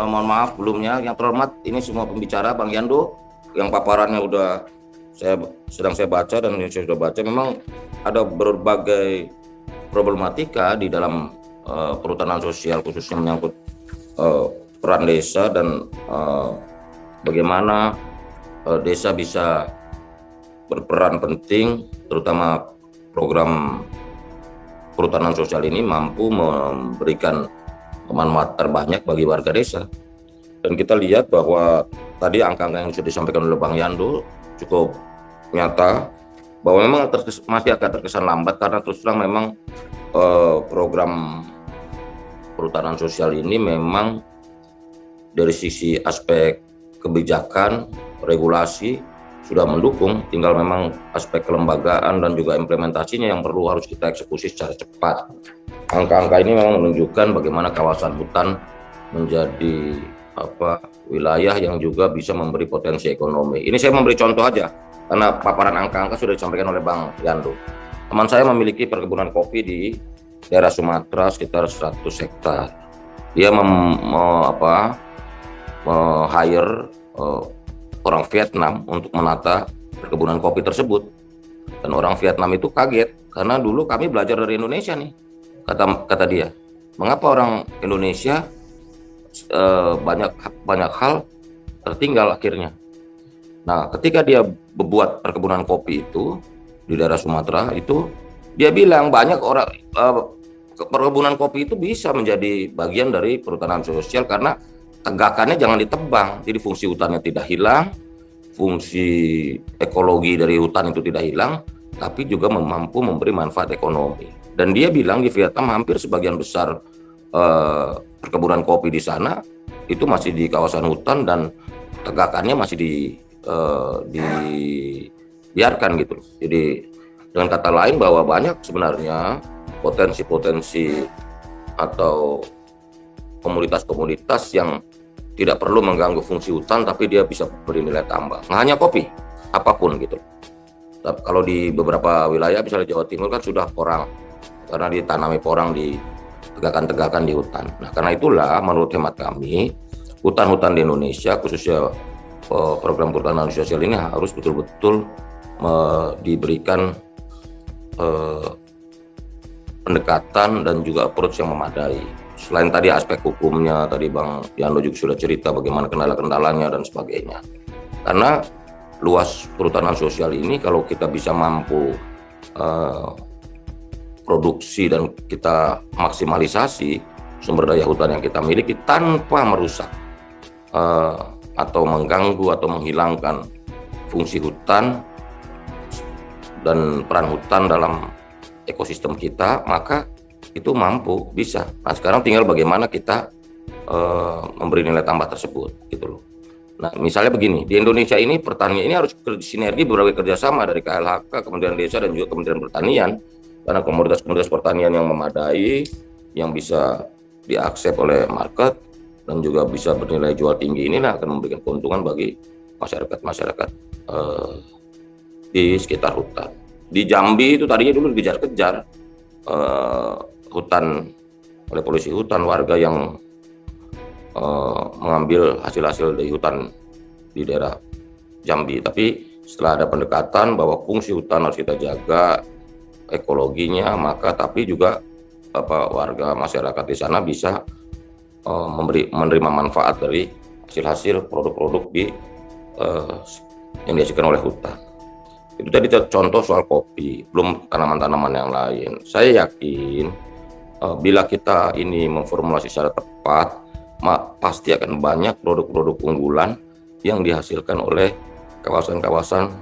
mohon maaf sebelumnya yang terhormat ini semua pembicara Bang Yando yang paparannya sedang saya baca dan saya sudah baca, memang ada berbagai problematika di dalam perhutanan sosial khususnya menyangkut peran desa dan bagaimana desa bisa berperan penting, terutama program perhutanan sosial ini mampu memberikan manfaat terbanyak bagi warga desa. Dan kita lihat bahwa tadi angka-angka yang sudah disampaikan oleh Bang Yando cukup nyata bahwa memang masih agak terkesan lambat karena terus terang memang program perhutanan sosial ini memang dari sisi aspek kebijakan, regulasi sudah mendukung, tinggal memang aspek kelembagaan dan juga implementasinya yang harus kita eksekusi secara cepat. Angka-angka ini memang menunjukkan bagaimana kawasan hutan menjadi wilayah yang juga bisa memberi potensi ekonomi. Ini saya memberi contoh aja, karena paparan angka-angka sudah disampaikan oleh Bang Yando. Teman saya memiliki perkebunan kopi di daerah Sumatera sekitar 100 hektar. Dia hire orang Vietnam untuk menata perkebunan kopi tersebut. Dan orang Vietnam itu kaget, karena dulu kami belajar dari Indonesia nih. Kata dia, mengapa orang Indonesia banyak hal tertinggal akhirnya. Nah, ketika dia membuat perkebunan kopi itu di daerah Sumatera itu, dia bilang banyak orang perkebunan kopi itu bisa menjadi bagian dari perhutanan sosial karena tegakannya jangan ditebang, jadi fungsi hutannya tidak hilang, fungsi ekologi dari hutan itu tidak hilang, tapi juga mampu memberi manfaat ekonomi. Dan dia bilang di Vietnam hampir sebagian besar perkebunan kopi di sana itu masih di kawasan hutan dan tegakannya masih dibiarkan gitu. Jadi dengan kata lain bahwa banyak sebenarnya potensi-potensi atau komunitas-komunitas yang tidak perlu mengganggu fungsi hutan tapi dia bisa beri nilai tambah. Nggak hanya kopi, apapun gitu. Tapi kalau di beberapa wilayah misalnya Jawa Timur kan sudah porang karena ditanami porang di tegakan-tegakan di hutan. Nah, karena itulah menurut hemat kami hutan-hutan di Indonesia khususnya program perhutanan sosial ini harus betul-betul diberikan pendekatan dan juga approach yang memadai. Selain tadi aspek hukumnya, tadi Bang Yando juga sudah cerita bagaimana kendala-kendalanya dan sebagainya. Karena luas perhutanan sosial ini kalau kita bisa mampu produksi dan kita maksimalisasi sumber daya hutan yang kita miliki tanpa merusak atau mengganggu atau menghilangkan fungsi hutan dan peran hutan dalam ekosistem kita, maka itu mampu bisa. Nah, sekarang tinggal bagaimana kita memberi nilai tambah tersebut gitu loh. Nah, misalnya begini, di Indonesia ini pertanian ini harus sinergi berbagai kerjasama dari KLHK, Kementerian Desa dan juga Kementerian Pertanian, karena komoditas-komoditas pertanian yang memadai, yang bisa diakses oleh market dan juga bisa bernilai jual tinggi inilah akan memberikan keuntungan bagi masyarakat di sekitar hutan. Di Jambi itu tadinya dulu dikejar-kejar hutan oleh polisi hutan, warga yang mengambil hasil-hasil dari hutan di daerah Jambi. Tapi setelah ada pendekatan bahwa fungsi hutan harus kita jaga, ekologinya, maka tapi juga warga masyarakat di sana bisa menerima manfaat dari hasil-hasil produk-produk yang dihasilkan oleh hutan. Itu tadi contoh soal kopi, belum tanaman-tanaman yang lain. Saya yakin bila kita ini memformulasi secara tepat, pasti akan banyak produk-produk unggulan yang dihasilkan oleh kawasan-kawasan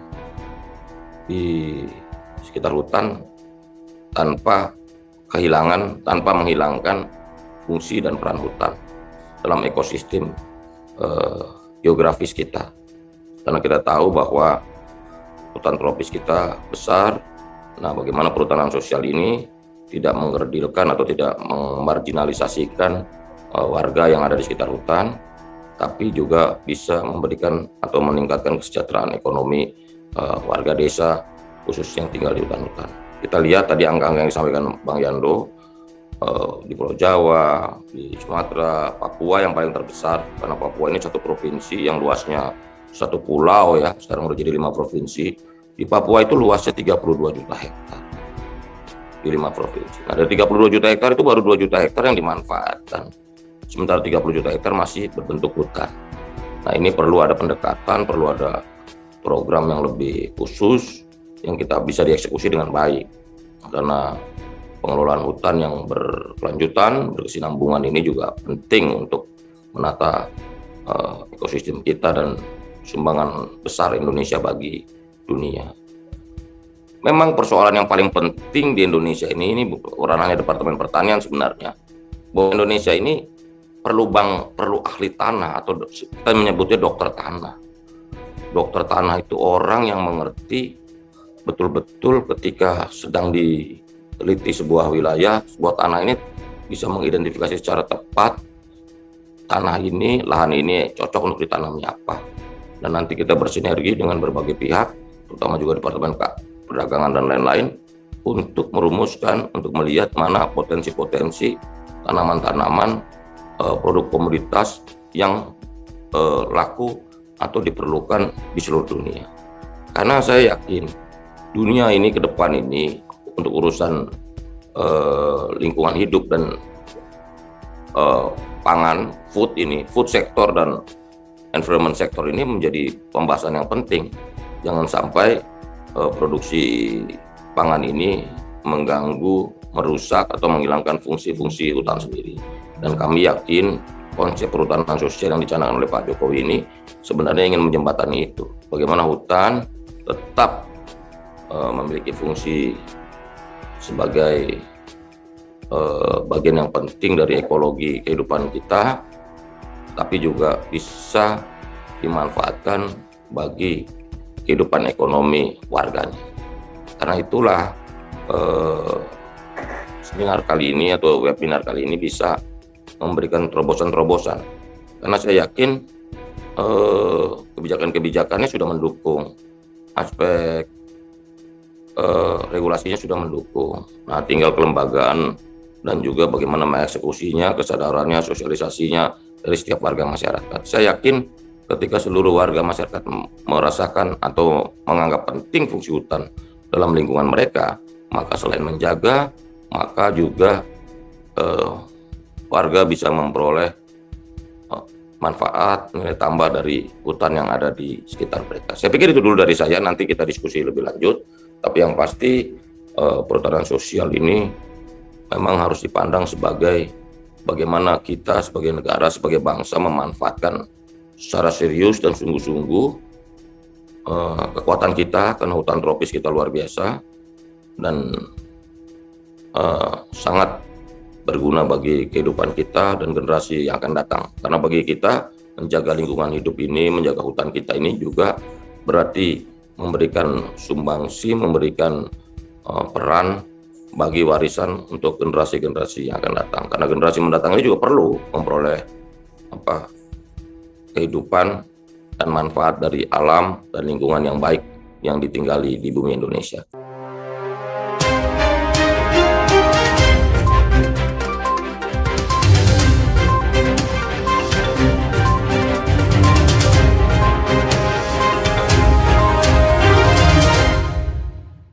di sekitar hutan tanpa menghilangkan fungsi dan peran hutan dalam ekosistem geografis kita. Karena kita tahu bahwa hutan tropis kita besar. Nah, bagaimana perhutanan sosial ini tidak mengerdilkan atau tidak memarginalisasikan warga yang ada di sekitar hutan, tapi juga bisa memberikan atau meningkatkan kesejahteraan ekonomi warga desa khususnya yang tinggal di hutan-hutan. Kita lihat tadi angka-angka yang disampaikan Bang Yando, di Pulau Jawa, di Sumatera, Papua yang paling terbesar, karena Papua ini satu provinsi yang luasnya satu pulau ya, sekarang udah jadi 5 provinsi. Di Papua itu luasnya 32 juta hektar di 5 provinsi. Nah, dari 32 juta hektar itu baru 2 juta hektar yang dimanfaatkan. Sementara 30 juta hektar masih berbentuk hutan. Nah, ini perlu ada pendekatan, perlu ada program yang lebih khusus yang kita bisa dieksekusi dengan baik. Karena pengelolaan hutan yang berkelanjutan, berkesinambungan ini juga penting untuk menata ekosistem kita dan sumbangan besar Indonesia bagi dunia. Memang persoalan yang paling penting di Indonesia ini ranahnya Departemen Pertanian sebenarnya. Bahwa Indonesia ini perlu ahli tanah atau kita menyebutnya dokter tanah. Dokter tanah itu orang yang mengerti betul-betul ketika sedang teliti sebuah wilayah, sebuah tanah ini bisa mengidentifikasi secara tepat tanah ini, lahan ini cocok untuk ditanami apa. Dan nanti kita bersinergi dengan berbagai pihak, terutama juga Departemen Perdagangan dan lain-lain, untuk merumuskan, untuk melihat mana potensi-potensi tanaman-tanaman, produk komoditas yang laku atau diperlukan di seluruh dunia. Karena saya yakin dunia ini ke depan ini untuk urusan lingkungan hidup dan pangan, food sektor dan environment sektor ini menjadi pembahasan yang penting. Jangan sampai produksi pangan ini mengganggu, merusak atau menghilangkan fungsi-fungsi hutan sendiri. Dan kami yakin konsep perhutanan sosial yang dicanangkan oleh Pak Jokowi ini sebenarnya ingin menjembatani itu. Bagaimana hutan tetap memiliki fungsi sebagai bagian yang penting dari ekologi kehidupan kita, tapi juga bisa dimanfaatkan bagi kehidupan ekonomi warganya. Karena itulah seminar kali ini atau webinar kali ini bisa memberikan terobosan-terobosan. Karena saya yakin kebijakan-kebijakannya sudah mendukung, aspek regulasinya sudah mendukung. Nah, tinggal kelembagaan dan juga bagaimana mengeksekusinya, kesadarannya, sosialisasinya dari setiap warga masyarakat. Saya yakin ketika seluruh warga masyarakat merasakan atau menganggap penting fungsi hutan dalam lingkungan mereka, maka selain menjaga, maka juga warga bisa memperoleh manfaat, nilai tambah dari hutan yang ada di sekitar mereka. Saya pikir itu dulu dari saya, nanti kita diskusi lebih lanjut. Tapi yang pasti perhutanan sosial ini memang harus dipandang sebagai bagaimana kita sebagai negara, sebagai bangsa memanfaatkan secara serius dan sungguh-sungguh kekuatan kita, karena hutan tropis kita luar biasa dan sangat berguna bagi kehidupan kita dan generasi yang akan datang. Karena bagi kita menjaga lingkungan hidup ini, menjaga hutan kita ini juga berarti memberikan sumbangsi, memberikan peran bagi warisan untuk generasi-generasi yang akan datang. Karena generasi mendatang ini juga perlu memperoleh kehidupan dan manfaat dari alam dan lingkungan yang baik yang ditinggali di bumi Indonesia.